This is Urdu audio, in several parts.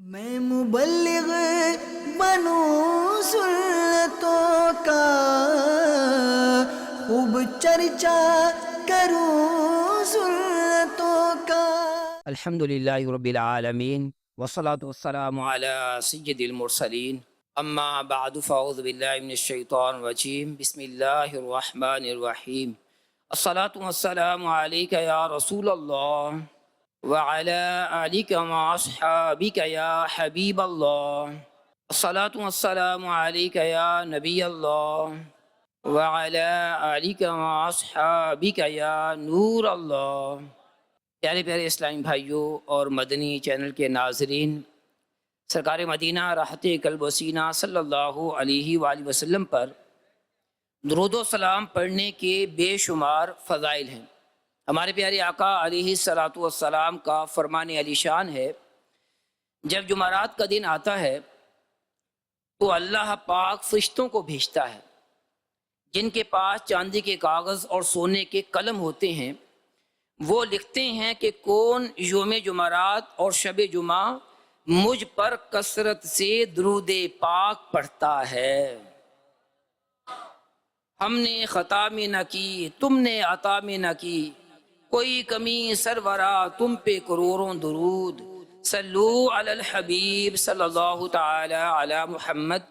میں مبلغ بنوں سنتوں کا، خوب چرچا کروں سنتوں کا۔ الحمدللہ رب العالمین والصلاة والسلام علی سید المرسلین، اما بعد فاعوذ باللہ من الشیطان الرجیم، بسم اللہ الرحمن الرحیم۔ الصلاة والسلام علیک یا رسول اللہ وعلى آلك وأصحابك يا حبيب الله، الصلاة والسلام عليك يا نبي الله وعلى آلك وأصحابك يا نور الله۔ پیارے پیارے اسلامی بھائیوں اور مدنی چینل کے ناظرین، سرکار مدینہ راحت قلب و سینہ صلی اللہ علیہ وآلہ وسلم پر درود و سلام پڑھنے کے بے شمار فضائل ہیں۔ ہمارے پیارے آقا علیہ الصلاۃ والسلام کا فرمان علی شان ہے، جب جمعرات کا دن آتا ہے تو اللہ پاک فرشتوں کو بھیجتا ہے جن کے پاس چاندی کے کاغذ اور سونے کے قلم ہوتے ہیں۔ وہ لکھتے ہیں کہ کون یوم جمعرات اور شب جمعہ مجھ پر کثرت سے درود پاک پڑھتا ہے۔ ہم نے خطا میں نہ کی، تم نے عطا میں نہ کی، کوئی کمی سرورا تم پہ کروڑوں درود، صلو علی الحبیب صلی اللہ تعالی علی محمد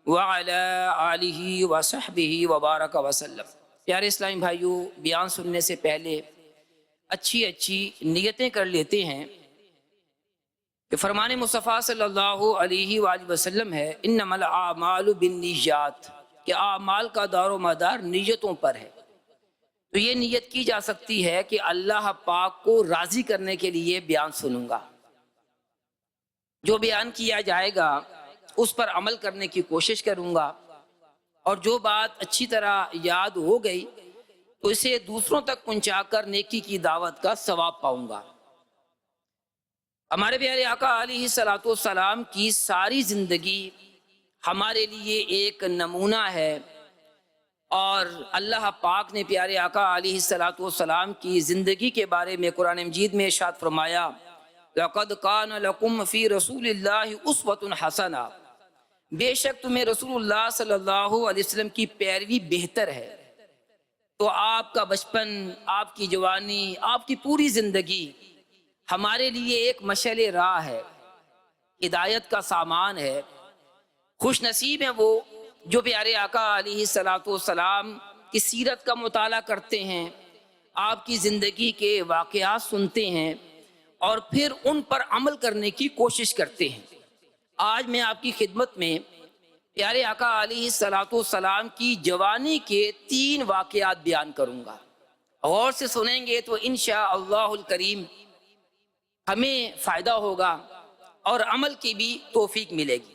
وعلی آلہ وصحبہ وبارک وسلم۔ پیارے اسلامی بھائیوں، بیان سننے سے پہلے اچھی نیتیں کر لیتے ہیں کہ فرمان مصطفیٰ صلی اللہ علیہ وآلہ وسلم ہے، انما الاعمال بالنیات، کہ اعمال کا دار و مدار نیتوں پر ہے۔ تو یہ نیت کی جا سکتی ہے کہ اللہ پاک کو راضی کرنے کے لیے بیان سنوں گا، جو بیان کیا جائے گا اس پر عمل کرنے کی کوشش کروں گا، اور جو بات اچھی طرح یاد ہو گئی تو اسے دوسروں تک پہنچا کر نیکی کی دعوت کا ثواب پاؤں گا۔ ہمارے پیارے آقا علیہ الصلاۃ والسلام کی ساری زندگی ہمارے لیے ایک نمونہ ہے، اور اللہ پاک نے پیارے آقا علیہ الصلاۃ والسلام کی زندگی کے بارے میں قرآن مجید میں ارشاد فرمایا، لَقَدْ كَانَ لَكُمْ فِي رَسُولِ اللَّهِ أُسْوَةٌ حَسَنَةٌ، بے شک تمہیں رسول اللہ صلی اللہ علیہ وسلم کی پیروی بہتر ہے۔ تو آپ کا بچپن، آپ کی جوانی، آپ کی پوری زندگی ہمارے لیے ایک مشعل راہ ہے، ہدایت کا سامان ہے۔ خوش نصیب ہیں وہ جو پیارے آقا علیہ الصلاۃ والسلام کی سیرت کا مطالعہ کرتے ہیں، آپ کی زندگی کے واقعات سنتے ہیں اور پھر ان پر عمل کرنے کی کوشش کرتے ہیں۔ آج میں آپ کی خدمت میں پیارے آقا علیہ الصلاۃ والسلام کی جوانی کے 3 واقعات بیان کروں گا۔ غور سے سنیں گے تو انشاءاللہ الکریم ہمیں فائدہ ہوگا اور عمل کی بھی توفیق ملے گی۔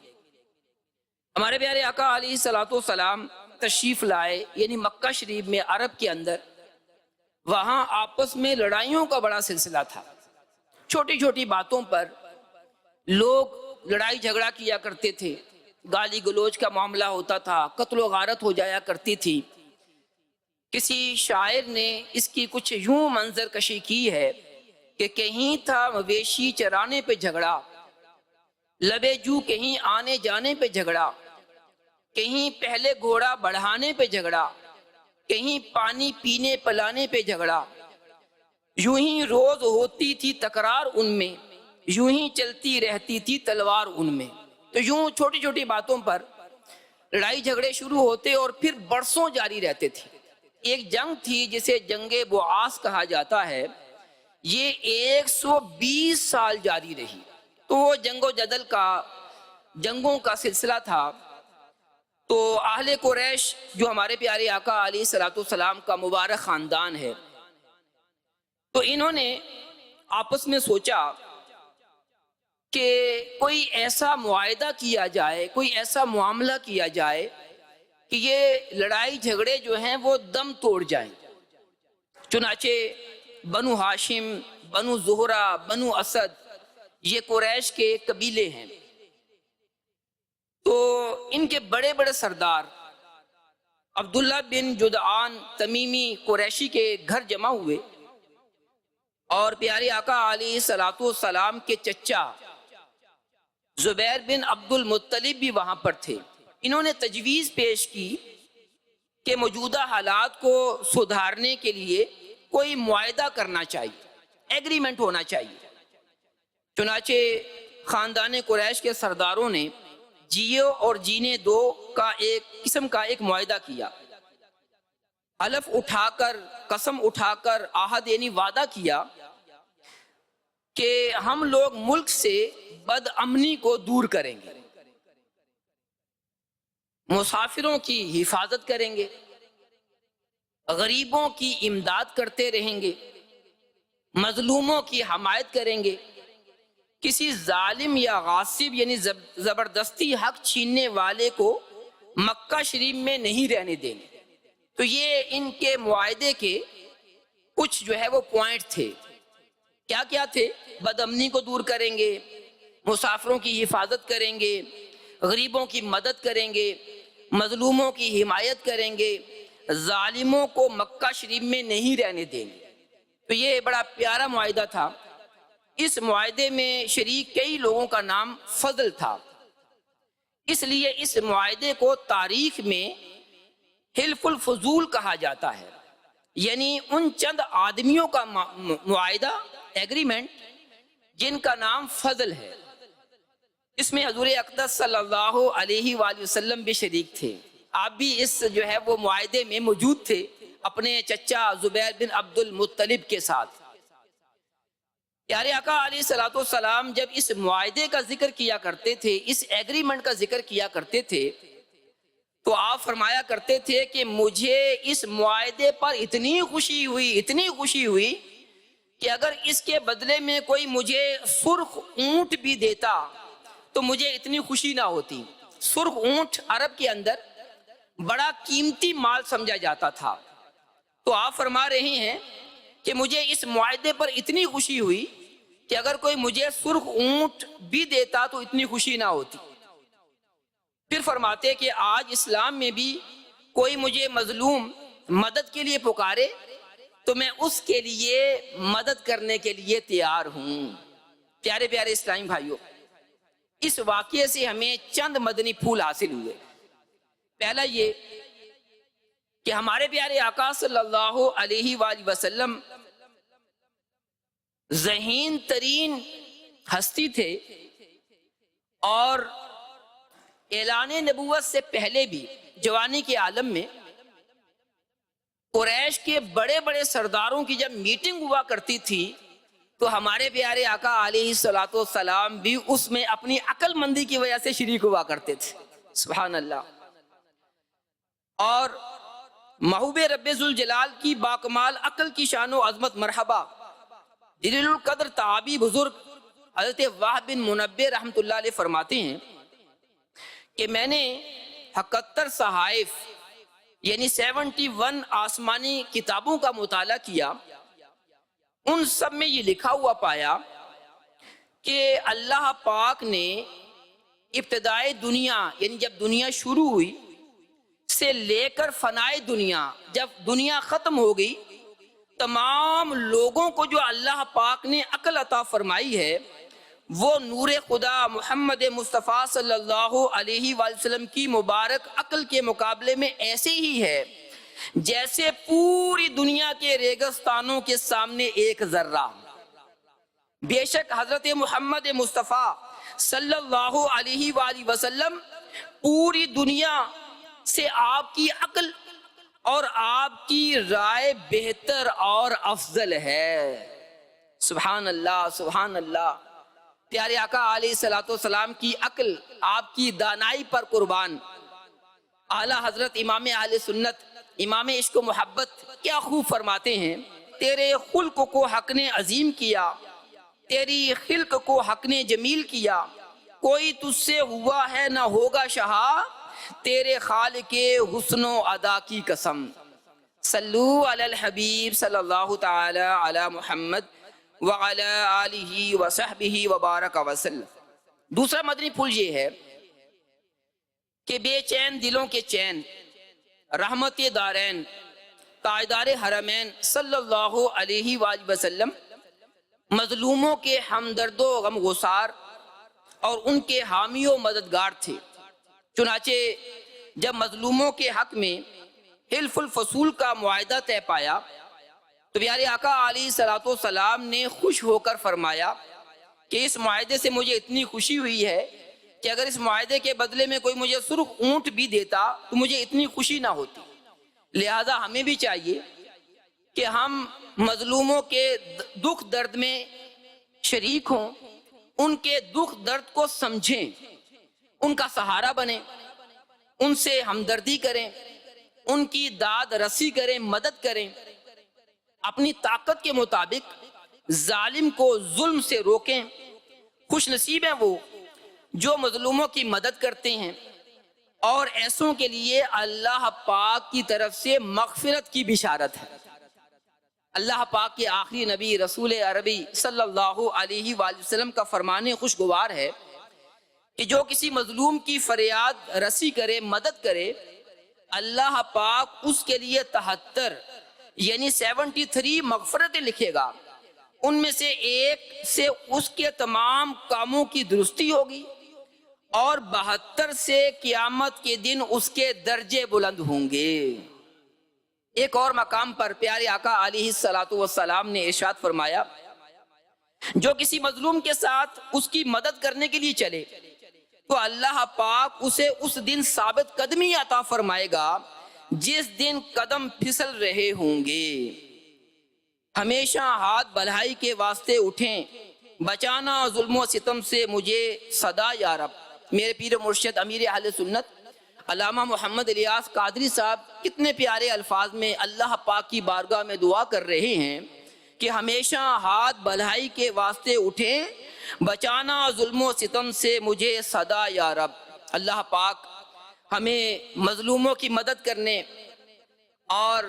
ہمارے پیارے آقا علیہ الصلاۃ والسلام تشریف لائے، یعنی مکہ شریف میں، عرب کے اندر، وہاں آپس میں لڑائیوں کا بڑا سلسلہ تھا۔ چھوٹی چھوٹی باتوں پر لوگ لڑائی جھگڑا کیا کرتے تھے، گالی گلوچ کا معاملہ ہوتا تھا، قتل و غارت ہو جایا کرتی تھی۔ کسی شاعر نے اس کی کچھ یوں منظر کشی کی ہے کہ کہیں تھا مویشی چرانے پہ جھگڑا، لبے جو کہیں آنے جانے پہ جھگڑا، کہیں پہلے گھوڑا بڑھانے پہ جھگڑا، کہیں پانی پینے پلانے پہ جھگڑا، یوں ہی روز ہوتی تھی تکرار ان میں، یوں ہی چلتی رہتی تھی تلوار ان میں۔ تو یوں چھوٹی چھوٹی باتوں پر لڑائی جھگڑے شروع ہوتے اور پھر برسوں جاری رہتے تھے۔ ایک جنگ تھی جسے جنگ بعاث کہا جاتا ہے، یہ 120 سال جاری رہی۔ تو وہ جنگ و جدل کا، جنگوں کا سلسلہ تھا۔ تو اہل قریش جو ہمارے پیارے آقا علیہ الصلاۃ والسلام کا مبارک خاندان ہے، تو انہوں نے آپس میں سوچا کہ کوئی ایسا معاہدہ کیا جائے، کوئی ایسا معاملہ کیا جائے کہ یہ لڑائی جھگڑے جو ہیں وہ دم توڑ جائیں۔ چنانچہ بنو ہاشم، بنو زہرہ، بنو اسد، یہ قریش کے قبیلے ہیں، تو ان کے بڑے بڑے سردار عبداللہ بن جدعان تمیمی قریشی کے گھر جمع ہوئے، اور پیارے آقا علیہ الصلاۃ والسلام کے چچا زبیر بن عبد المطلب بھی وہاں پر تھے. انہوں نے تجویز پیش کی کہ موجودہ حالات کو سدھارنے کے لیے کوئی معاہدہ کرنا چاہیے، ایگریمنٹ ہونا چاہیے. چنانچہ خاندان قریش کے سرداروں نے جیو اور جینے دو کا ایک قسم کا ایک معاہدہ کیا. حلف اٹھا کر، قسم اٹھا کر، عہد یعنی وعدہ کیا کہ ہم لوگ ملک سے بد امنی کو دور کریں گے، مسافروں کی حفاظت کریں گے، غریبوں کی امداد کرتے رہیں گے، مظلوموں کی حمایت کریں گے، کسی ظالم یا غاصب یعنی زبردستی حق چھیننے والے کو مکہ شریف میں نہیں رہنے دیں گے. تو یہ ان کے معاہدے کے کچھ جو ہے وہ پوائنٹ تھے. کیا کیا تھے؟ بد امنی کو دور کریں گے، مسافروں کی حفاظت کریں گے، غریبوں کی مدد کریں گے، مظلوموں کی حمایت کریں گے، ظالموں کو مکہ شریف میں نہیں رہنے دیں گے. تو یہ بڑا پیارا معاہدہ تھا. اس معاہدے میں شریک کئی لوگوں کا نام فضل تھا، اس لیے اس معاہدے کو تاریخ میں حلف الفضول کہا جاتا ہے، یعنی ان چند آدمیوں کا معاہدہ، ایگریمنٹ، جن کا نام فضل ہے. اس میں حضور اقدس صلی اللہ علیہ وآلہ وسلم بھی شریک تھے. آپ بھی اس جو ہے وہ معاہدے میں موجود تھے اپنے چچا زبیر بن عبد المطلب کے ساتھ. پیارے آقا علیہ الصلوۃ والسلام جب اس معاہدے کا ذکر کیا کرتے تھے، اس ایگریمنٹ کا ذکر کیا کرتے تھے، تو آپ فرمایا کرتے تھے کہ مجھے اس معاہدے پر اتنی خوشی ہوئی کہ اگر اس کے بدلے میں کوئی مجھے سرخ اونٹ بھی دیتا تو مجھے اتنی خوشی نہ ہوتی. سرخ اونٹ عرب کے اندر بڑا قیمتی مال سمجھا جاتا تھا. تو آپ فرما رہے ہیں کہ مجھے اس معاہدے پر اتنی خوشی ہوئی کہ اگر کوئی مجھے سرخ اونٹ بھی دیتا تو اتنی خوشی نہ ہوتی. پھر فرماتے کہ آج اسلام میں بھی کوئی مجھے مظلوم مدد کے لیے پکارے تو میں اس کے لیے مدد کرنے کے لیے تیار ہوں. پیارے پیارے اسلامی بھائیوں، اس واقعے سے ہمیں چند مدنی پھول حاصل ہوئے. پہلا یہ کہ ہمارے پیارے آقا صلی اللہ علیہ وآلہ وسلم ذہین ترین ہستی تھے، اور اعلان نبوت سے پہلے بھی جوانی کے عالم میں قریش کے بڑے بڑے سرداروں کی جب میٹنگ ہوا کرتی تھی تو ہمارے پیارے آقا علیہ الصلوۃ والسلام بھی اس میں اپنی عقل مندی کی وجہ سے شریک ہوا کرتے تھے. سبحان اللہ. اور محبوب رب ذوالجلال کی باکمال عقل کی شان و عظمت مرحبا جلیل القدر تابعی بزرگ حضرت وہب بن منبہ رحمۃ اللہ علیہ فرماتے ہیں کہ میں نے 71 صحائف یعنی 71 آسمانی کتابوں کا مطالعہ کیا. ان سب میں یہ لکھا ہوا پایا کہ اللہ پاک نے ابتدائے دنیا یعنی جب دنیا شروع ہوئی سے لے کر فنائے دنیا، جب دنیا ختم ہو گئی، تمام لوگوں کو جو اللہ پاک نے عقل عطا فرمائی ہے وہ نور خدا محمد مصطفیٰ صلی اللہ علیہ وآلہ وسلم کی مبارک عقل کے مقابلے میں ایسے ہی ہے جیسے پوری دنیا کے ریگستانوں کے سامنے ایک ذرہ. بے شک حضرت محمد مصطفیٰ صلی اللہ علیہ وآلہ وسلم پوری دنیا سے آپ کی عقل اور آپ کی رائے بہتر اور افضل ہے. سبحان اللہ سبحان اللہ. پیارے آقا علیہ الصلوۃ والسلام کی عقل، آپ کی دانائی پر قربان. اعلیٰ حضرت امام اہل سنت، امام عشق و محبت کیا خوب فرماتے ہیں، تیرے خلق کو حق نے عظیم کیا، تیری خلق کو حق نے جمیل کیا، کوئی تجھ سے ہوا ہے نہ ہوگا شہا، تیرے خالق حسن و ادا کی قسم. صلو علی الحبیب صلی اللہ تعالی علی محمد وعلی آلہ وصحبہ وبارک وسلم. دوسرا مدنی پھول یہ ہے کہ بے چین دلوں کے چین رحمت دارین تاجدار حرمین صلی اللہ علیہ وآلہ وسلم مظلوموں کے ہمدرد و غم گسار، اور ان کے حامی و مددگار تھے۔ چنانچہ جب مظلوموں کے حق میں حلف الفصول کا معاہدہ طے پایا تو پیارے آقا علیہ الصلوۃ والسلام نے خوش ہو کر فرمایا کہ اس معاہدے سے مجھے اتنی خوشی ہوئی ہے کہ اگر اس معاہدے کے بدلے میں کوئی مجھے سرخ اونٹ بھی دیتا تو مجھے اتنی خوشی نہ ہوتی۔ لہذا ہمیں بھی چاہیے کہ ہم مظلوموں کے دکھ درد میں شریک ہوں، ان کے دکھ درد کو سمجھیں، ان کا سہارا بنیں، ان سے ہمدردی کریں، ان کی داد رسی کریں، مدد کریں، اپنی طاقت کے مطابق ظالم کو ظلم سے روکیں۔ خوش نصیب ہیں وہ جو مظلوموں کی مدد کرتے ہیں، اور ایسوں کے لیے اللہ پاک کی طرف سے مغفرت کی بشارت ہے۔ اللہ پاک کے آخری نبی رسول عربی صلی اللہ علیہ وآلہ وسلم کا فرمان خوشگوار ہے کہ جو کسی مظلوم کی فریاد رسی کرے، مدد کرے، اللہ پاک اس کے لیے 73 یعنی 73 مغفرتیں لکھے گا۔ ان میں سے ایک سے اس کے تمام کاموں کی درستی ہوگی، اور 72 سے قیامت کے دن اس کے درجے بلند ہوں گے۔ ایک اور مقام پر پیارے آقا علیہ الصلوۃ والسلام نے ارشاد فرمایا، جو کسی مظلوم کے ساتھ اس کی مدد کرنے کے لیے چلے تو اللہ پاک اسے اس دن ثابت قدمی عطا فرمائے گا جس دن قدم پھسل رہے ہوں گے۔ ہمیشہ ہاتھ بھلائی کے واسطے اٹھیں، بچانا ظلم و ستم سے مجھے صدا یا رب۔ میرے پیر مرشد امیر اہل سنت علامہ محمد الیاس قادری صاحب کتنے پیارے الفاظ میں اللہ پاک کی بارگاہ میں دعا کر رہے ہیں کہ ہمیشہ ہاتھ بھلائی کے واسطے اٹھیں، بچانا ظلم و ستم سے مجھے صدا یا رب۔ اللہ پاک ہمیں مظلوموں کی مدد کرنے اور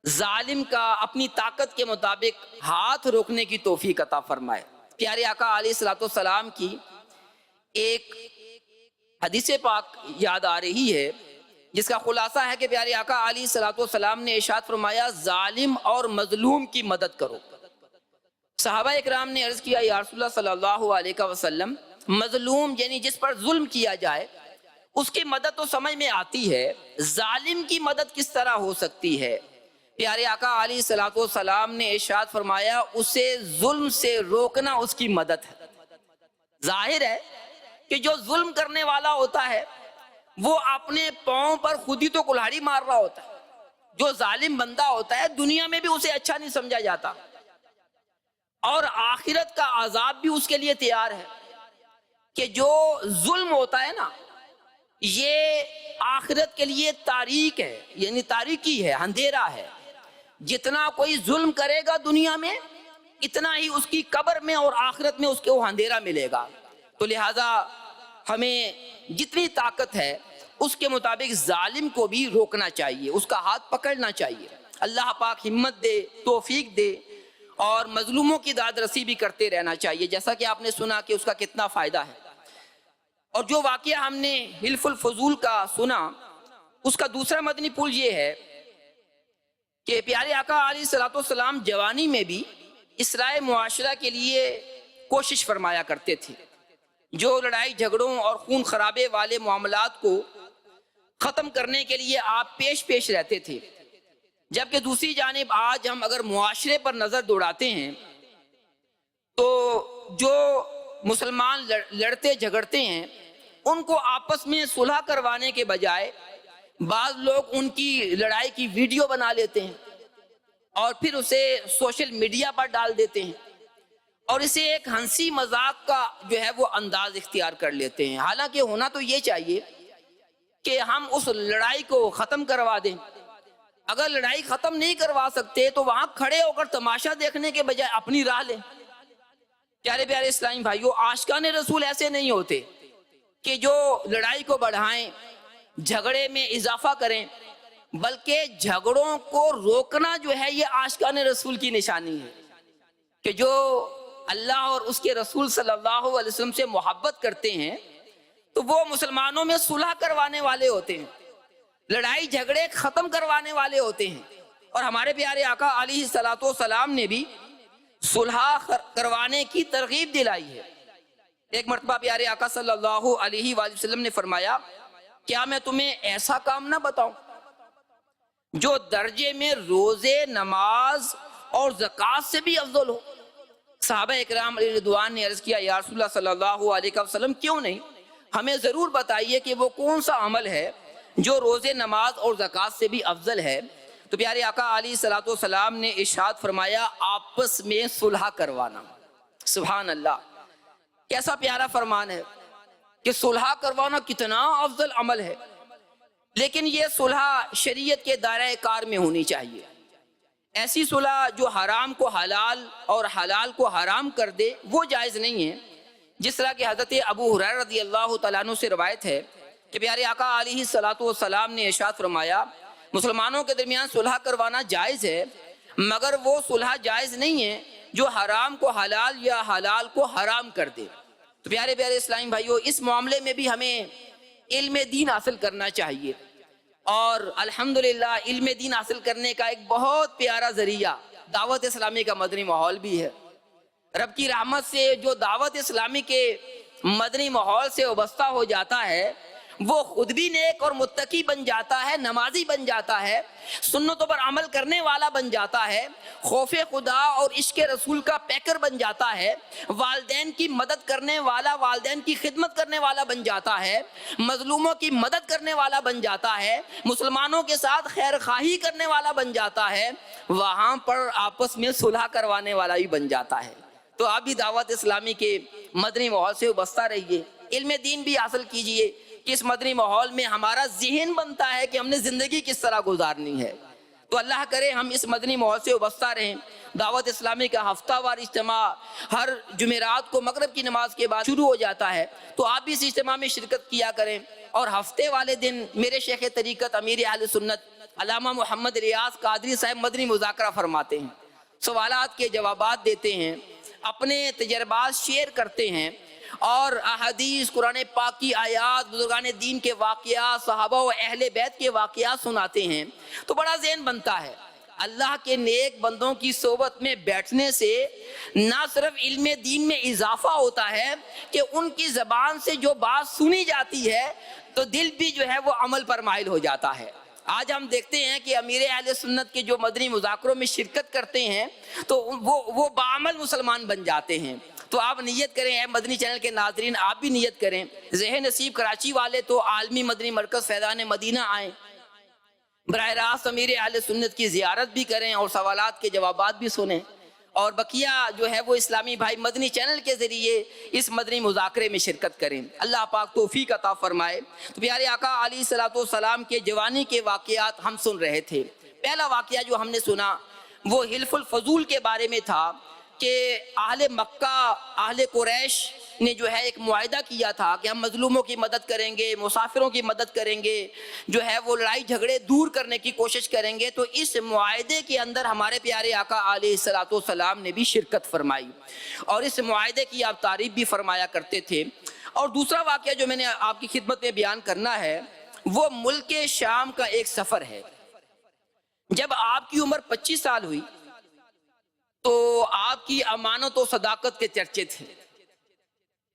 ظالم کا اپنی طاقت کے مطابق ہاتھ روکنے کی توفیق عطا فرمائے۔ پیارے آقا علیہ الصلوۃ والسلام کی ایک حدیث پاک یاد آ رہی ہے جس کا خلاصہ ہے کہ پیارے آقا علیہ الصلوۃ والسلام نے ارشاد فرمایا، ظالم اور مظلوم کی مدد کرو۔ صحابہ اکرام نے عرض کیا، یا رسول اللہ صلی اللہ علیہ وسلم، مظلوم یعنی جس پر ظلم کیا جائے اس کی مدد تو سمجھ میں آتی ہے، ظالم کی مدد کس طرح ہو سکتی ہے؟ پیارے آقا علیہ الصلوۃ والسلام نے ارشاد فرمایا، اسے ظلم سے روکنا اس کی مدد ہے۔ ظاہر ہے کہ جو ظلم کرنے والا ہوتا ہے وہ اپنے پاؤں پر خود ہی تو کلہاڑی مار رہا ہوتا ہے۔ جو ظالم بندہ ہوتا ہے دنیا میں بھی اسے اچھا نہیں سمجھا جاتا، اور آخرت کا عذاب بھی اس کے لیے تیار ہے کہ جو ظلم ہوتا ہے نا، یہ آخرت کے لیے تاریک ہے، یعنی تاریکی ہے، اندھیرا ہے۔ جتنا کوئی ظلم کرے گا دنیا میں اتنا ہی اس کی قبر میں اور آخرت میں اس کو اندھیرا ملے گا۔ تو لہٰذا ہمیں جتنی طاقت ہے اس کے مطابق ظالم کو بھی روکنا چاہیے، اس کا ہاتھ پکڑنا چاہیے۔ اللہ پاک ہمت دے، توفیق دے، اور مظلوموں کی داد رسی بھی کرتے رہنا چاہیے، جیسا کہ آپ نے سنا کہ اس کا کتنا فائدہ ہے۔ اور جو واقعہ ہم نے حلف الفضول کا سنا، اس کا دوسرا مدنی پھول یہ ہے کہ پیارے آقا علیہ الصلوۃ والسلام جوانی میں بھی اصلاح معاشرہ کے لیے کوشش فرمایا کرتے تھے۔ جو لڑائی جھگڑوں اور خون خرابے والے معاملات کو ختم کرنے کے لیے آپ پیش رہتے تھے، جبکہ دوسری جانب آج ہم اگر معاشرے پر نظر دوڑاتے ہیں تو جو مسلمان لڑتے جھگڑتے ہیں ان کو آپس میں صلح کروانے کے بجائے بعض لوگ ان کی لڑائی کی ویڈیو بنا لیتے ہیں اور پھر اسے سوشل میڈیا پر ڈال دیتے ہیں، اور اسے ایک ہنسی مذاق کا جو ہے وہ انداز اختیار کر لیتے ہیں۔ حالانکہ ہونا تو یہ چاہیے کہ ہم اس لڑائی کو ختم کروا دیں۔ اگر لڑائی ختم نہیں کروا سکتے تو وہاں کھڑے ہو کر تماشا دیکھنے کے بجائے اپنی راہ لیں۔ پیارے پیارے اسلامی بھائیوں، عاشقان رسول ایسے نہیں ہوتے کہ جو لڑائی کو بڑھائیں، جھگڑے میں اضافہ کریں، بلکہ جھگڑوں کو روکنا جو ہے یہ عاشقان رسول کی نشانی ہے کہ جو اللہ اور اس کے رسول صلی اللہ علیہ وسلم سے محبت کرتے ہیں تو وہ مسلمانوں میں صلح کروانے والے ہوتے ہیں، لڑائی جھگڑے ختم کروانے والے ہوتے ہیں۔ اور ہمارے پیارے آقا علیہ الصلوۃ والسلام نے بھی صلح کروانے کی ترغیب دلائی ہے۔ ایک مرتبہ پیارے آقا صلی اللہ علیہ وآلہ وسلم نے فرمایا کیا میں تمہیں ایسا کام نہ بتاؤں جو درجے میں روزے نماز اور زکوٰۃ سے بھی افضل ہو؟ صحابہ اکرام علیہ رضوان نے عرض کیا یا رسول اللہ صلی اللہ علیہ وسلم کیوں نہیں، ہمیں ضرور بتائیے کہ وہ کون سا عمل ہے جو روزے نماز اور زکوٰۃ سے بھی افضل ہے۔ تو پیارے آقا علیہ الصلوۃ والسلام نے ارشاد فرمایا آپس میں صلح کروانا۔ سبحان اللہ، کیسا پیارا فرمان ہے کہ صلح کروانا کتنا افضل عمل ہے، لیکن یہ صلح شریعت کے دائرہ کار میں ہونی چاہیے۔ ایسی صلح جو حرام کو حلال اور حلال کو حرام کر دے وہ جائز نہیں ہے، جس طرح کہ حضرت ابو ہریرہ رضی اللہ تعالیٰ عنہ سے روایت ہے کہ پیارے آقا علیہ الصلوۃ والسلام نے ارشاد فرمایا مسلمانوں کے درمیان صلح کروانا جائز ہے، مگر وہ صلح جائز نہیں ہے جو حرام کو حلال یا حلال کو حرام کر دے۔ تو پیارے پیارے اسلامی بھائیوں، اس معاملے میں بھی ہمیں علم دین حاصل کرنا چاہیے، اور الحمدللہ علم دین حاصل کرنے کا ایک بہت پیارا ذریعہ دعوت اسلامی کا مدنی ماحول بھی ہے۔ رب کی رحمت سے جو دعوت اسلامی کے مدنی ماحول سے وابستہ ہو جاتا ہے وہ خود بھی نیک اور متقی بن جاتا ہے، نمازی بن جاتا ہے، سنتوں پر عمل کرنے والا بن جاتا ہے، خوف خدا اور عشق رسول کا پیکر بن جاتا ہے، والدین کی مدد کرنے والا، والدین کی خدمت کرنے والا بن جاتا ہے، مظلوموں کی مدد کرنے والا بن جاتا ہے، مسلمانوں کے ساتھ خیر خواہی کرنے والا بن جاتا ہے، وہاں پر آپس میں صلح کروانے والا بھی بن جاتا ہے۔ تو آپ بھی دعوت اسلامی کے مدنی ماحول سے وابستہ رہیے، علم دین بھی حاصل کیجئے کہ اس مدنی ماحول میں ہمارا ذہن بنتا ہے کہ ہم نے زندگی کس طرح گزارنی ہے۔ تو اللہ کرے ہم اس مدنی ماحول سے وابستہ رہیں۔ دعوت اسلامی کا ہفتہ وار اجتماع ہر جمعرات کو مغرب کی نماز کے بعد شروع ہو جاتا ہے، تو آپ بھی اس اجتماع میں شرکت کیا کریں، اور ہفتے والے دن میرے شیخ طریقت امیر اہل سنت علامہ محمد ریاض قادری صاحب مدنی مذاکرہ فرماتے ہیں، سوالات کے جوابات دیتے ہیں، اپنے تجربات شیئر کرتے ہیں، اور احادیث قرآن پاک کی آیات، بزرگان دین کے واقعات، صحابہ و اہل بیت کے واقعات سناتے ہیں، تو بڑا ذہن بنتا ہے۔ اللہ کے نیک بندوں کی صحبت میں بیٹھنے سے نہ صرف علم دین میں اضافہ ہوتا ہے کہ ان کی زبان سے جو بات سنی جاتی ہے تو دل بھی جو ہے وہ عمل پر مائل ہو جاتا ہے۔ آج ہم دیکھتے ہیں کہ امیر اہل سنت کے جو مدنی مذاکروں میں شرکت کرتے ہیں تو وہ بعمل مسلمان بن جاتے ہیں۔ تو آپ نیت کریں، اے مدنی چینل کے ناظرین آپ بھی نیت کریں، ذہن نصیب کراچی والے تو عالمی مدنی مرکز فیضان مدینہ آئیں، براہ راست امیر اہل سنت کی زیارت بھی کریں اور سوالات کے جوابات بھی سنیں، اور بقیہ جو ہے وہ اسلامی بھائی مدنی چینل کے ذریعے اس مدنی مذاکرے میں شرکت کریں۔ اللہ پاک توفیق عطا فرمائے۔ تو پیارے آقا علیہ الصلوۃ والسلام کے جوانی کے واقعات ہم سن رہے تھے۔ پہلا واقعہ جو ہم نے سنا وہ حلف الفضول کے بارے میں تھا کہ اہل مکہ، اہل قریش نے جو ہے ایک معاہدہ کیا تھا کہ ہم مظلوموں کی مدد کریں گے، مسافروں کی مدد کریں گے، جو ہے وہ لڑائی جھگڑے دور کرنے کی کوشش کریں گے۔ تو اس معاہدے کے اندر ہمارے پیارے آقا علیہ الصلوۃ والسلام نے بھی شرکت فرمائی، اور اس معاہدے کی آپ تعریف بھی فرمایا کرتے تھے۔ اور دوسرا واقعہ جو میں نے آپ کی خدمت میں بیان کرنا ہے وہ ملک شام کا ایک سفر ہے۔ جب آپ کی عمر 25 سال ہوئی تو آپ کی امانت و صداقت کے چرچے تھے۔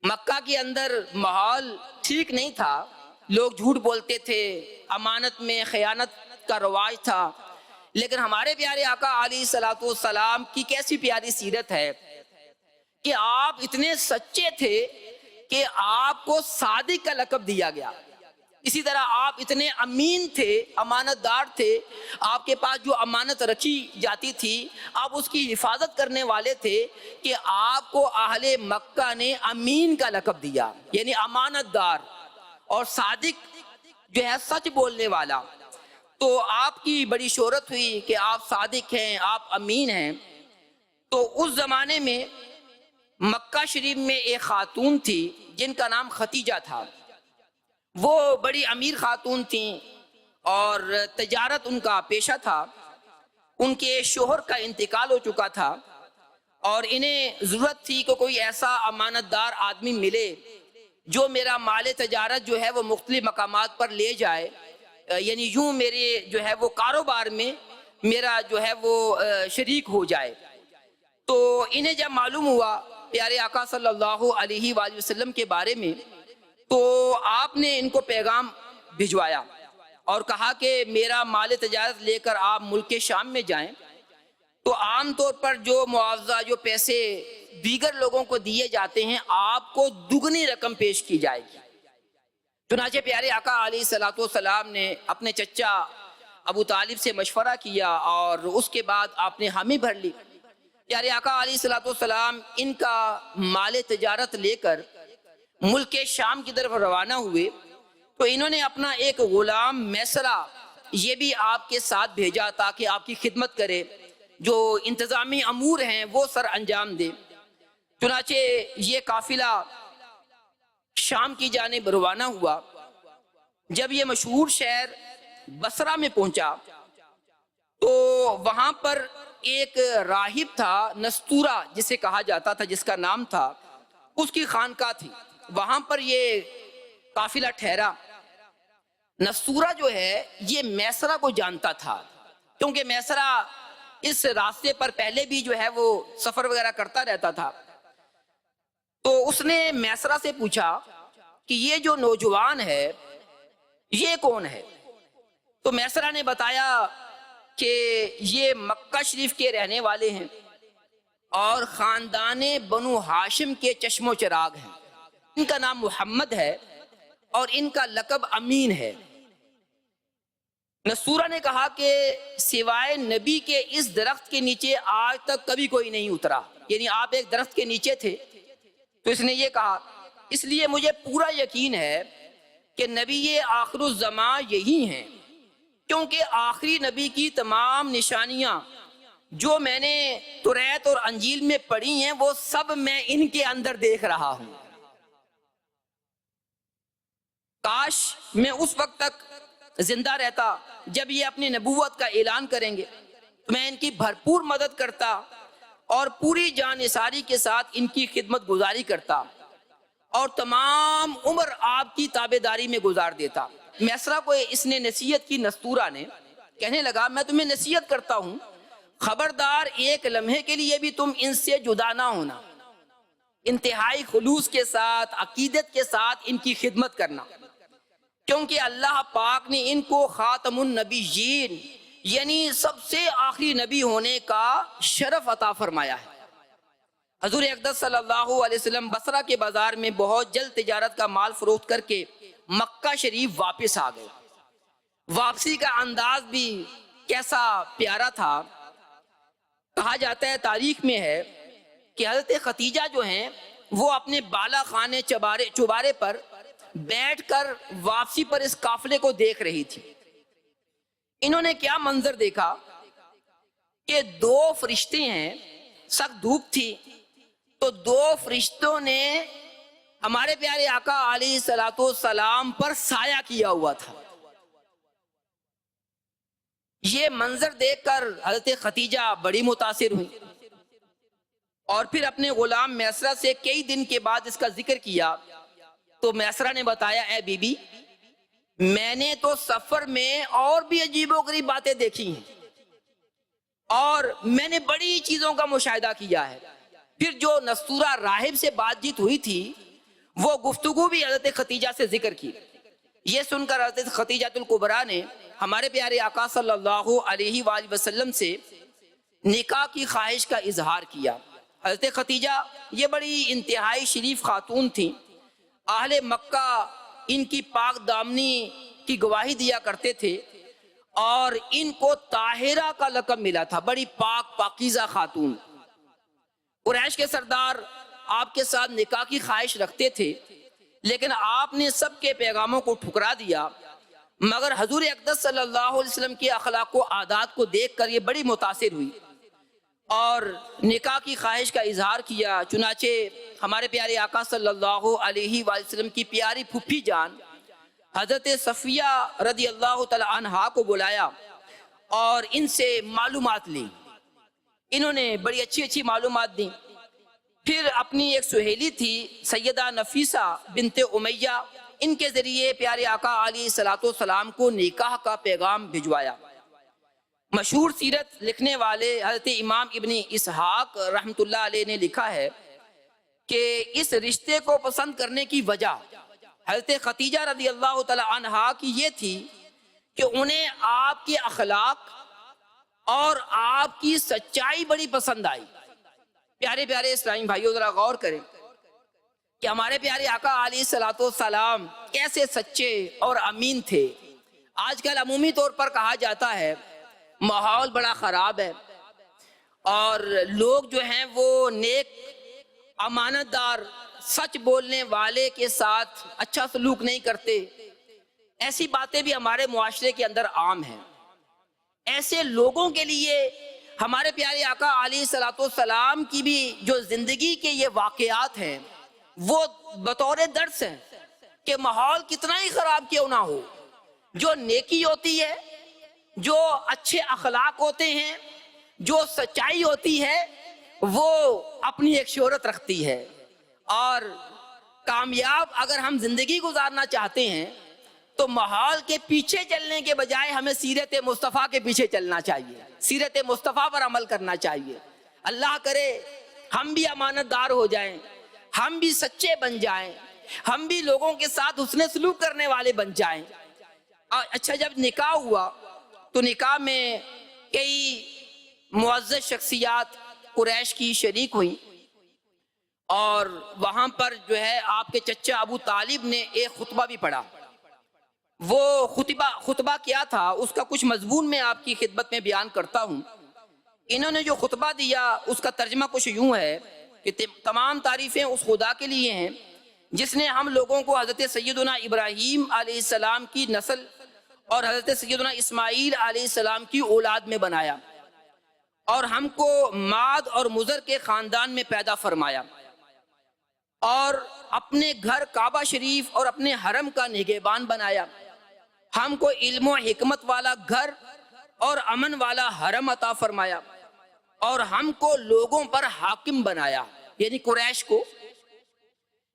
مکہ کے اندر ماحول ٹھیک نہیں تھا، لوگ جھوٹ بولتے تھے، امانت میں خیانت کا رواج تھا، لیکن ہمارے پیارے آقا علیہ الصلوۃ والسلام کی کیسی پیاری سیرت ہے کہ آپ اتنے سچے تھے کہ آپ کو صادق کا لقب دیا گیا۔ اسی طرح آپ اتنے امین تھے، امانت دار تھے، آپ کے پاس جو امانت رکھی جاتی تھی آپ اس کی حفاظت کرنے والے تھے کہ آپ کو اہل مکہ نے امین کا لقب دیا، یعنی امانت دار اور صادق جو ہے سچ بولنے والا۔ تو آپ کی بڑی شہرت ہوئی کہ آپ صادق ہیں، آپ امین ہیں۔ تو اس زمانے میں مکہ شریف میں ایک خاتون تھی جن کا نام ختیجہ تھا، وہ بڑی امیر خاتون تھیں اور تجارت ان کا پیشہ تھا۔ ان کے شوہر کا انتقال ہو چکا تھا اور انہیں ضرورت تھی کہ کوئی ایسا امانت دار آدمی ملے جو میرا مال تجارت جو ہے وہ مختلف مقامات پر لے جائے، یعنی یوں میرے جو ہے وہ کاروبار میں میرا جو ہے وہ شریک ہو جائے۔ تو انہیں جب معلوم ہوا پیارے آقا صلی اللہ علیہ وآلہ وسلم کے بارے میں، تو آپ نے ان کو پیغام بھجوایا اور کہا کہ میرا مال تجارت لے کر آپ ملک شام میں جائیں، تو عام طور پر جو معاوضہ، جو پیسے دیگر لوگوں کو دیے جاتے ہیں، آپ کو دگنی رقم پیش کی جائے گی۔ چنانچہ پیارے آقا علیہ الصلوۃ والسلام نے اپنے چچا ابو طالب سے مشورہ کیا اور اس کے بعد آپ نے حامی بھر لی۔ پیارے آقا علیہ الصلوۃ والسلام ان کا مال تجارت لے کر ملک شام کی طرف روانہ ہوئے، تو انہوں نے اپنا ایک غلام میسرہ یہ بھی آپ کے ساتھ بھیجا تاکہ آپ کی خدمت کرے، جو انتظامی امور ہیں وہ سر انجام دے۔ چنانچہ یہ قافلہ شام کی جانب روانہ ہوا۔ جب یہ مشہور شہر بصرہ میں پہنچا تو وہاں پر ایک راہب تھا، نستورہ جسے کہا جاتا تھا، جس کا نام تھا، اس کی خانقاہ تھی، وہاں پر یہ قافلہ ٹھہرا۔ نستورہ جو ہے یہ میسرہ کو جانتا تھا، کیونکہ میسرہ اس راستے پر پہلے بھی جو ہے وہ سفر وغیرہ کرتا رہتا تھا۔ تو اس نے میسرہ سے پوچھا کہ یہ جو نوجوان ہے یہ کون ہے؟ تو میسرہ نے بتایا کہ یہ مکہ شریف کے رہنے والے ہیں اور خاندان بنو ہاشم کے چشم و چراغ ہیں، ان کا نام محمد ہے اور ان کا لقب امین ہے۔ نستورہ نے کہا کہ سوائے نبی کے اس درخت کے نیچے آج تک کبھی کوئی نہیں اترا، یعنی آپ ایک درخت کے نیچے تھے۔ تو اس نے یہ کہا، اس لیے مجھے پورا یقین ہے کہ نبی آخر الزماں یہی ہیں، کیونکہ آخری نبی کی تمام نشانیاں جو میں نے توریت اور انجیل میں پڑھی ہیں وہ سب میں ان کے اندر دیکھ رہا ہوں۔ کاش میں اس وقت تک زندہ رہتا جب یہ اپنی نبوت کا اعلان کریں گے، میں ان کی بھرپور مدد کرتا اور پوری جان نثاری کے ساتھ ان کی خدمت گزاری کرتا اور تمام عمر آپ کی تابعداری میں گزار دیتا۔ میسرہ کو اس نے نصیحت کی، نستورہ نے کہنے لگا، میں تمہیں نصیحت کرتا ہوں، خبردار ایک لمحے کے لیے بھی تم ان سے جدا نہ ہونا، انتہائی خلوص کے ساتھ، عقیدت کے ساتھ ان کی خدمت کرنا، کیونکہ اللہ پاک نے ان کو خاتم النبیین یعنی سب سے آخری نبی ہونے کا شرف عطا فرمایا ہے۔ حضور اقدس صلی اللہ علیہ وسلم بصرہ کے بازار میں بہت جلد تجارت کا مال فروخت کر کے مکہ شریف واپس آ گئے۔ واپسی کا انداز بھی کیسا پیارا تھا۔ کہا جاتا ہے، تاریخ میں ہے کہ حضرت خدیجہ جو ہیں وہ اپنے بالا خانے چوبارے پر بیٹھ کر واپسی پر اس قافلے کو دیکھ رہی تھی۔ انہوں نے کیا منظر دیکھا کہ دو فرشتے ہیں، سخت دھوپ تھی، تو دو فرشتوں نے ہمارے پیارے آقا علیہ الصلوۃ والسلام پر سایہ کیا ہوا تھا۔ یہ منظر دیکھ کر حضرت خدیجہ بڑی متاثر ہوئی اور پھر اپنے غلام میسرہ سے کئی دن کے بعد اس کا ذکر کیا، تو میسرہ نے بتایا، اے بی بی، میں نے تو سفر میں اور بھی عجیب و غریب باتیں دیکھی ہیں اور میں نے بڑی چیزوں کا مشاہدہ کیا ہے۔ پھر جو نستورہ راہب سے بات چیت ہوئی تھی وہ گفتگو بھی حضرت خدیجہ سے ذکر کی۔ یہ سن کر حضرت خدیجہ الکبریٰ نے ہمارے پیارے آقا صلی اللہ علیہ وآلہ وسلم سے نکاح کی خواہش کا اظہار کیا۔ حضرت خدیجہ یہ بڑی انتہائی شریف خاتون تھیں، اہل مکہ ان کی پاک دامنی کی گواہی دیا کرتے تھے اور ان کو طاہرہ کا لقب ملا تھا، بڑی پاک پاکیزہ خاتون۔ قریش کے سردار آپ کے ساتھ نکاح کی خواہش رکھتے تھے، لیکن آپ نے سب کے پیغاموں کو ٹھکرا دیا، مگر حضور اقدس صلی اللہ علیہ وسلم کے اخلاق و عادات کو دیکھ کر یہ بڑی متاثر ہوئی اور نکاح کی خواہش کا اظہار کیا۔ چنانچہ ہمارے پیارے آقا صلی اللہ علیہ وآلہ وسلم کی پیاری پھپھی جان حضرت صفیہ رضی اللہ تعالی عنہا کو بلایا اور ان سے معلومات لی۔ انہوں نے بڑی اچھی معلومات دی۔ پھر اپنی ایک سہیلی تھی سیدہ نفیسہ بنت امیہ، ان کے ذریعے پیارے آقا علیہ الصلوۃ والسلام کو نکاح کا پیغام بھجوایا۔ مشہور سیرت لکھنے والے حضرت امام ابن اسحاق رحمۃ اللہ علیہ نے لکھا ہے کہ اس رشتے کو پسند کرنے کی وجہ حضرت خدیجہ رضی اللہ تعالی عنہا کی یہ تھی کہ انہیں آپ کے اخلاق اور آپ کی سچائی بڑی پسند آئی۔ پیارے پیارے اسلامی بھائیو، ذرا غور کریں کہ ہمارے پیارے آقا علیہ الصلوۃ والسلام کیسے سچے اور امین تھے۔ آج کل عمومی طور پر کہا جاتا ہے ماحول بڑا خراب ہے اور لوگ جو ہیں وہ نیک، امانت دار، سچ بولنے والے کے ساتھ اچھا سلوک نہیں کرتے۔ ایسی باتیں بھی ہمارے معاشرے کے اندر عام ہیں۔ ایسے لوگوں کے لیے ہمارے پیارے آقا علیہ الصلوۃ والسلام کی بھی جو زندگی کے یہ واقعات ہیں وہ بطور درس ہیں کہ ماحول کتنا ہی خراب کیوں نہ ہو، جو نیکی ہوتی ہے، جو اچھے اخلاق ہوتے ہیں، جو سچائی ہوتی ہے، وہ اپنی ایک شہرت رکھتی ہے۔ اور کامیاب اگر ہم زندگی گزارنا چاہتے ہیں تو ماحول کے پیچھے چلنے کے بجائے ہمیں سیرت مصطفیٰ کے پیچھے چلنا چاہیے، سیرت مصطفیٰ پر عمل کرنا چاہیے۔ اللہ کرے ہم بھی امانت دار ہو جائیں، ہم بھی سچے بن جائیں، ہم بھی لوگوں کے ساتھ حسن سلوک کرنے والے بن جائیں۔ اچھا، جب نکاح ہوا تو نکاح میں کئی معزز شخصیات قریش کی شریک ہوئی اور وہاں پر جو ہے آپ کے چچا ابو طالب نے ایک خطبہ بھی پڑھا۔ وہ خطبہ کیا تھا، اس کا کچھ مضمون میں آپ کی خدمت میں بیان کرتا ہوں۔ انہوں نے جو خطبہ دیا اس کا ترجمہ کچھ یوں ہے کہ تمام تعریفیں اس خدا کے لیے ہیں جس نے ہم لوگوں کو حضرت سیدنا ابراہیم علیہ السلام کی نسل اور حضرت سیدنا اسماعیل علیہ السلام کی اولاد میں بنایا اور ہم کو ماد اور مضر کے خاندان میں پیدا فرمایا اور اپنے گھر کعبہ شریف اور اپنے حرم کا نگہبان بنایا۔ ہم کو علم و حکمت والا گھر اور امن والا حرم عطا فرمایا اور ہم کو لوگوں پر حاکم بنایا، یعنی قریش کو۔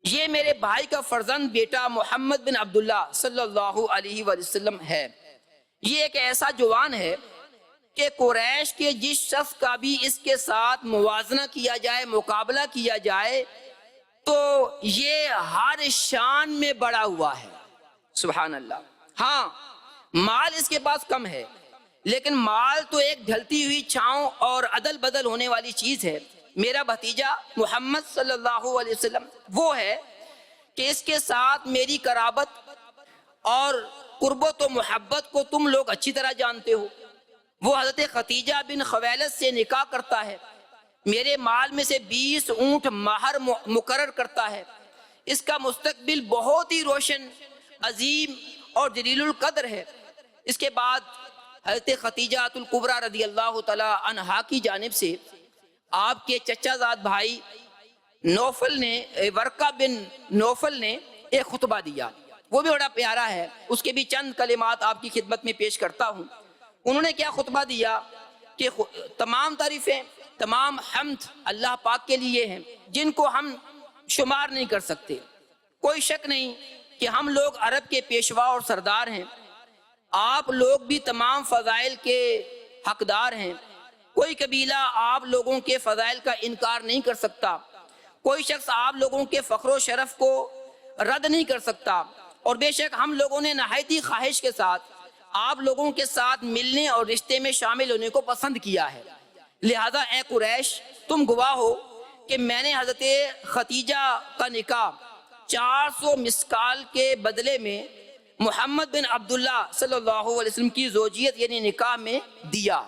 یہ میرے بھائی کا فرزند بیٹا محمد بن عبداللہ صلی اللہ علیہ وسلم ہے۔ یہ ایک ایسا جوان ہے کہ قریش کے جس شخص کا بھی اس کے ساتھ موازنہ کیا جائے، مقابلہ کیا جائے، تو یہ ہر شان میں بڑا ہوا ہے۔ سبحان اللہ۔ ہاں، مال اس کے پاس کم ہے لیکن مال تو ایک ڈھلتی ہوئی چھاؤں اور عدل بدل ہونے والی چیز ہے۔ میرا بھتیجا محمد صلی اللہ علیہ وسلم وہ ہے کہ اس کے ساتھ میری قرابت اور قربت و محبت کو تم لوگ اچھی طرح جانتے ہو۔ وہ حضرت خدیجہ بن خویلد سے نکاح کرتا ہے، میرے مال میں سے 20 اونٹ مہر مقرر کرتا ہے۔ اس کا مستقبل بہت ہی روشن، عظیم اور جلیل القدر ہے۔ اس کے بعد حضرت خدیجہ الکبریٰ رضی اللہ تعالی عنہا کی جانب سے آپ کے چچا زاد بھائی نوفل نے، ورقہ بن نوفل نے ایک خطبہ دیا، وہ بھی بڑا پیارا ہے۔ اس کے بھی چند کلمات آپ کی خدمت میں پیش کرتا ہوں۔ انہوں نے کیا خطبہ دیا کہ تمام تعریفیں، تمام حمد اللہ پاک کے لیے ہیں جن کو ہم شمار نہیں کر سکتے۔ کوئی شک نہیں کہ ہم لوگ عرب کے پیشوا اور سردار ہیں، آپ لوگ بھی تمام فضائل کے حقدار ہیں۔ کوئی قبیلہ آپ لوگوں کے فضائل کا انکار نہیں کر سکتا، کوئی شخص آپ لوگوں کے فخر و شرف کو رد نہیں کر سکتا، اور بے شک ہم لوگوں نے نہایتی خواہش کے ساتھ آپ لوگوں کے ساتھ ملنے اور رشتے میں شامل ہونے کو پسند کیا ہے۔ لہذا اے قریش، تم گواہ ہو کہ میں نے حضرت خدیجہ کا نکاح 400 مسکال کے بدلے میں محمد بن عبداللہ صلی اللہ علیہ وسلم کی زوجیت یعنی نکاح میں دیا۔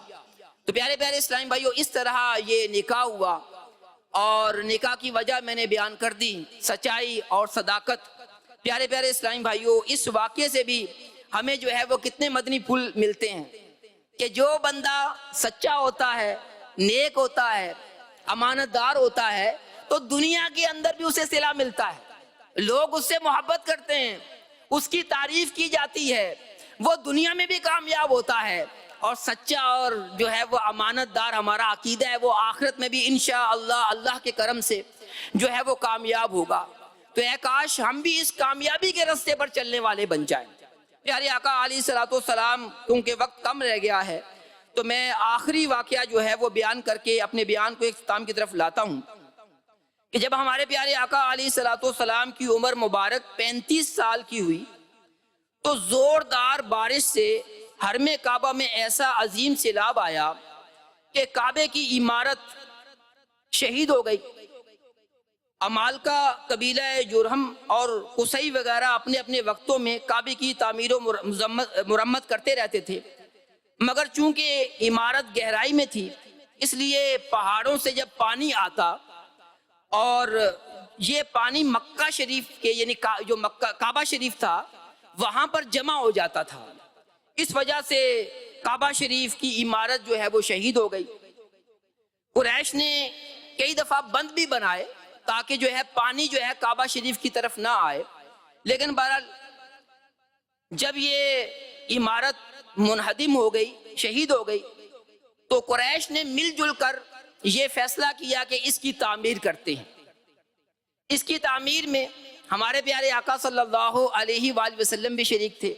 تو پیارے پیارے اسلامی بھائیو، اس طرح یہ نکاح ہوا اور نکاح کی وجہ میں نے بیان کر دی، سچائی اور صداقت۔ پیارے پیارے اسلامی بھائیو، اس واقعے سے بھی ہمیں جو ہے وہ کتنے مدنی پھول ملتے ہیں کہ جو بندہ سچا ہوتا ہے، نیک ہوتا ہے، امانت دار ہوتا ہے، تو دنیا کے اندر بھی اسے صلہ ملتا ہے، لوگ اس سے محبت کرتے ہیں، اس کی تعریف کی جاتی ہے، وہ دنیا میں بھی کامیاب ہوتا ہے، اور سچا اور جو ہے وہ امانت دار ہمارا عقیدہ ہے وہ آخرت میں بھی انشاءاللہ اللہ کے کرم سے جو ہے وہ کامیاب ہوگا۔ تو اے کاش ہم بھی اس کامیابی کے راستے پر چلنے والے بن جائیں۔ پیارے آقا علیہ الصلوۃ والسلام، کیونکہ وقت کم رہ گیا ہے تو میں آخری واقعہ جو ہے وہ بیان کر کے اپنے بیان کو اختتام کی طرف لاتا ہوں کہ جب ہمارے پیارے آقا علیہ الصلوۃ والسلام کی عمر مبارک 35 سال کی ہوئی تو زوردار بارش سے حرم کعبہ میں ایسا عظیم سیلاب آیا کہ کعبے کی عمارت شہید ہو گئی۔ عمالقہ قبیلہ جرہم اور قصی وغیرہ اپنے اپنے وقتوں میں کعبے کی تعمیر و مرمت کرتے رہتے تھے، مگر چونکہ عمارت گہرائی میں تھی اس لیے پہاڑوں سے جب پانی آتا اور یہ پانی مکہ شریف کے یعنی جو کعبہ شریف تھا وہاں پر جمع ہو جاتا تھا، اس وجہ سے کعبہ شریف کی عمارت جو ہے وہ شہید ہو گئی۔ قریش نے کئی دفعہ بند بھی بنائے تاکہ جو ہے پانی جو ہے کعبہ شریف کی طرف نہ آئے، لیکن بہرحال جب یہ عمارت منہدم ہو گئی، شہید ہو گئی، تو قریش نے مل جل کر یہ فیصلہ کیا کہ اس کی تعمیر کرتے ہیں۔ اس کی تعمیر میں ہمارے پیارے آقا صلی اللہ علیہ وآلہ وسلم بھی شریک تھے،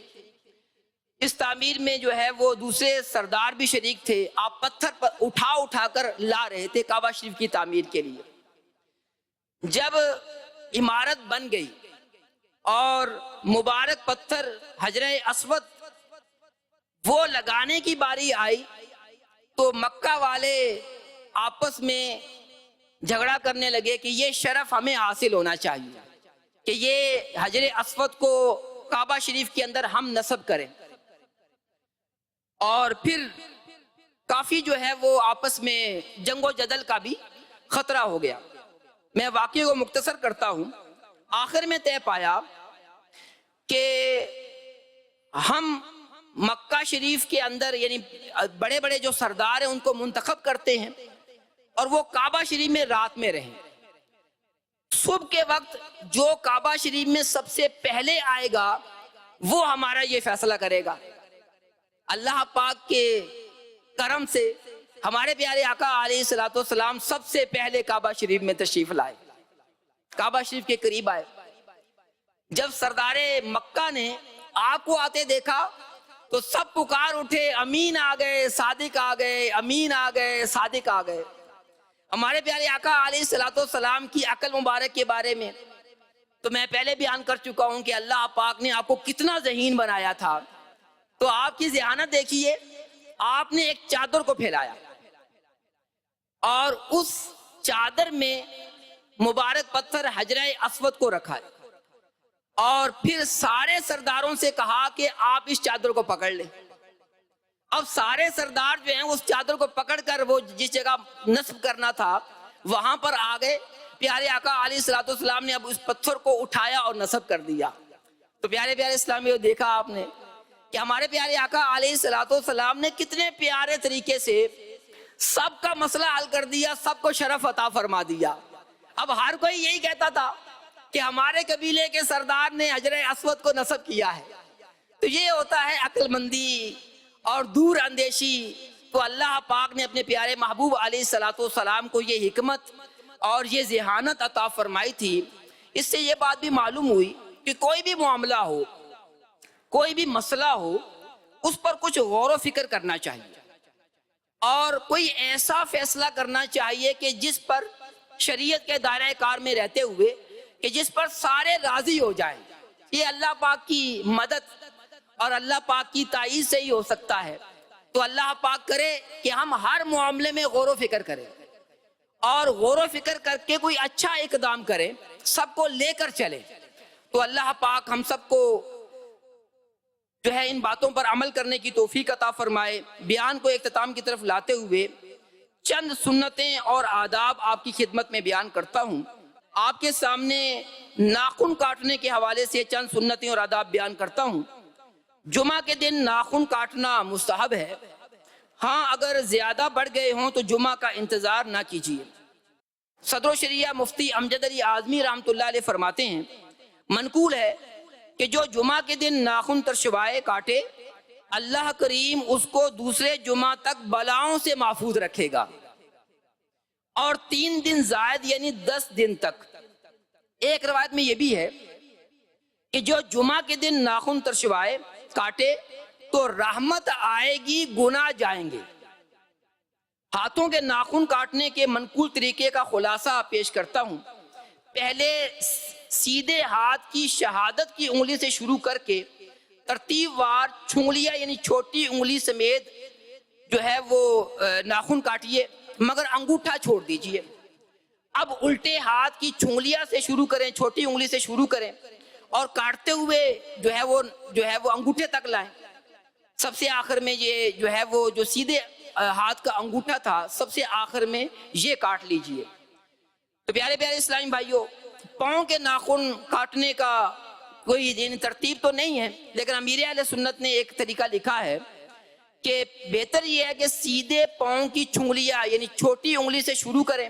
اس تعمیر میں جو ہے وہ دوسرے سردار بھی شریک تھے، آپ پتھر پر اٹھا کر لا رہے تھے کعبہ شریف کی تعمیر کے لیے۔ جب عمارت بن گئی اور مبارک پتھر حجر اسود وہ لگانے کی باری آئی تو مکہ والے آپس میں جھگڑا کرنے لگے کہ یہ شرف ہمیں حاصل ہونا چاہیے کہ یہ حجر اسود کو کعبہ شریف کے اندر ہم نصب کریں، اور پھر کافی جو ہے وہ آپس میں جنگ و جدل کا بھی خطرہ ہو گیا۔ میں واقعے کو مختصر کرتا ہوں۔ آخر میں طے پایا کہ ہم مکہ شریف کے اندر یعنی بڑے بڑے جو سردار ہیں ان کو منتخب کرتے ہیں اور وہ کعبہ شریف میں رات میں رہیں۔ صبح کے وقت جو کعبہ شریف میں سب سے پہلے آئے گا وہ ہمارا یہ فیصلہ کرے گا۔ اللہ پاک کے کرم سے ہمارے پیارے آقا علیہ الصلوۃ والسلام سب سے پہلے کعبہ شریف میں تشریف لائے، کعبہ شریف کے قریب آئے۔ جب سردار مکہ نے آپ کو آتے دیکھا تو سب پکار اٹھے، امین آ گئے، صادق آ گئے، امین آ گئے، صادق آ گئے۔ ہمارے پیارے آقا علیہ الصلوۃ والسلام کی عقل مبارک کے بارے میں تو میں پہلے بیان کر چکا ہوں کہ اللہ پاک نے آپ کو کتنا ذہین بنایا تھا۔ تو آپ کی ذہانت دیکھیے، آپ نے ایک چادر کو پھیلایا اور اس چادر میں مبارک پتھر حجر اسود کو رکھا اور پھر سارے سرداروں سے کہا کہ آپ اس چادر کو پکڑ لیں۔ اب سارے سردار جو ہیں اس چادر کو پکڑ کر وہ جس جگہ نصب کرنا تھا وہاں پر آ گئے۔ پیارے آقا علیہ الصلوۃ والسلام نے اب اس پتھر کو اٹھایا اور نصب کر دیا۔ تو پیارے پیارے اسلامیوں، دیکھا آپ نے کہ ہمارے پیارے آقا علیہ الصلوۃ والسلام نے کتنے پیارے طریقے سے سب کا مسئلہ حل کر دیا، سب کو شرف عطا فرما دیا۔ اب ہر کوئی یہی کہتا تھا کہ ہمارے قبیلے کے سردار نے حجر اسود کو نصب کیا ہے۔ تو یہ ہوتا ہے عقل مندی اور دور اندیشی۔ تو اللہ پاک نے اپنے پیارے محبوب علیہ الصلوۃ والسلام کو یہ حکمت اور یہ ذہانت عطا فرمائی تھی۔ اس سے یہ بات بھی معلوم ہوئی کہ کوئی بھی معاملہ ہو، کوئی بھی مسئلہ ہو، اس پر کچھ غور و فکر کرنا چاہیے اور کوئی ایسا فیصلہ کرنا چاہیے کہ جس پر شریعت کے دائرہ کار میں رہتے ہوئے کہ جس پر سارے راضی ہو جائیں۔ یہ اللہ پاک کی مدد اور اللہ پاک کی تائید سے ہی ہو سکتا ہے۔ تو اللہ پاک کرے کہ ہم ہر معاملے میں غور و فکر کریں اور غور و فکر کر کے کوئی اچھا اقدام کریں، سب کو لے کر چلیں۔ تو اللہ پاک ہم سب کو جو ہے ان باتوں پر عمل کرنے کی توفیق عطا فرمائے۔ بیان کو اختتام کی طرف لاتے ہوئے چند سنتیں اور آداب آپ کی خدمت میں بیان کرتا ہوں۔ آپ کے سامنے ناخن کاٹنے کے حوالے سے چند سنتیں اور آداب بیان کرتا ہوں۔ جمعہ کے دن ناخن کاٹنا مستحب ہے، ہاں اگر زیادہ بڑھ گئے ہوں تو جمعہ کا انتظار نہ کیجیے۔ صدر الشریعہ مفتی امجد علی اعظمی رحمۃ اللہ علیہ فرماتے ہیں، منقول ہے کہ جو جمعہ کے دن ناخن ترشوائے کاٹے، اللہ کریم اس کو دوسرے جمعہ تک بلاؤں سے محفوظ رکھے گا، اور 3 دن زائد یعنی 10 دن تک۔ ایک روایت میں یہ بھی ہے کہ جو جمعہ کے دن ناخن ترشوائے کاٹے تو رحمت آئے گی، گناہ جائیں گے۔ ہاتھوں کے ناخن کاٹنے کے منقول طریقے کا خلاصہ پیش کرتا ہوں۔ پہلے سیدھے ہاتھ کی شہادت کی انگلی سے شروع کر کے ترتیب وار چھنگلیاں یعنی چھوٹی انگلی سمیت جو ہے وہ ناخن کاٹیے، مگر انگوٹھا چھوڑ دیجئے۔ اب الٹے ہاتھ کی چھنگلیاں سے شروع کریں، چھوٹی انگلی سے شروع کریں اور کاٹتے ہوئے جو ہے وہ انگوٹھے تک لائیں۔ سب سے آخر میں یہ جو ہے وہ جو سیدھے ہاتھ کا انگوٹھا تھا سب سے آخر میں یہ کاٹ لیجئے۔ تو پیارے پیارے اسلامی بھائیوں، پاؤں کے ناخن کاٹنے کا کوئی ترتیب تو نہیں ہے، لیکن امیر اہل سنت نے ایک طریقہ لکھا ہے کہ بہتر یہ ہے کہ سیدھے پاؤں کی چھنگلیاں یعنی چھوٹی انگلی سے شروع کریں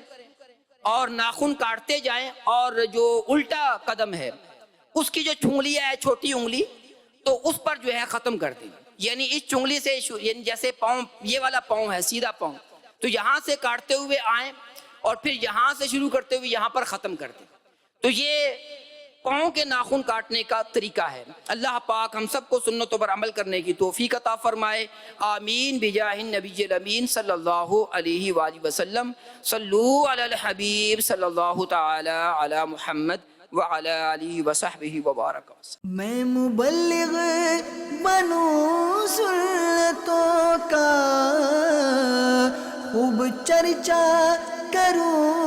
اور ناخن کاٹتے جائیں، اور جو الٹا قدم ہے اس کی جو چھنگلیاں ہے چھوٹی انگلی تو اس پر جو ہے ختم کر دیں، یعنی اس چنگلی سے یعنی جیسے پاؤں یہ والا پاؤں ہے سیدھا پاؤں، تو یہاں سے کاٹتے ہوئے آئیں اور پھر یہاں سے شروع کرتے ہوئے یہاں پر ختم کر دیں۔ تو یہ پاؤں کے ناخن کاٹنے کا طریقہ ہے۔ اللہ پاک ہم سب کو سنتوں پر عمل کرنے کی توفیق عطا فرمائے، آمین بجاہ النبی الامین صلی اللہ علیہ وآلہ وسلم۔ صلو علی الحبیب صلی اللہ تعالی علی محمد وعلی آلہ وصحبہ وبارک وسلم۔ میں مبلغ بنوں سنتوں کا، خوب چرچا کروں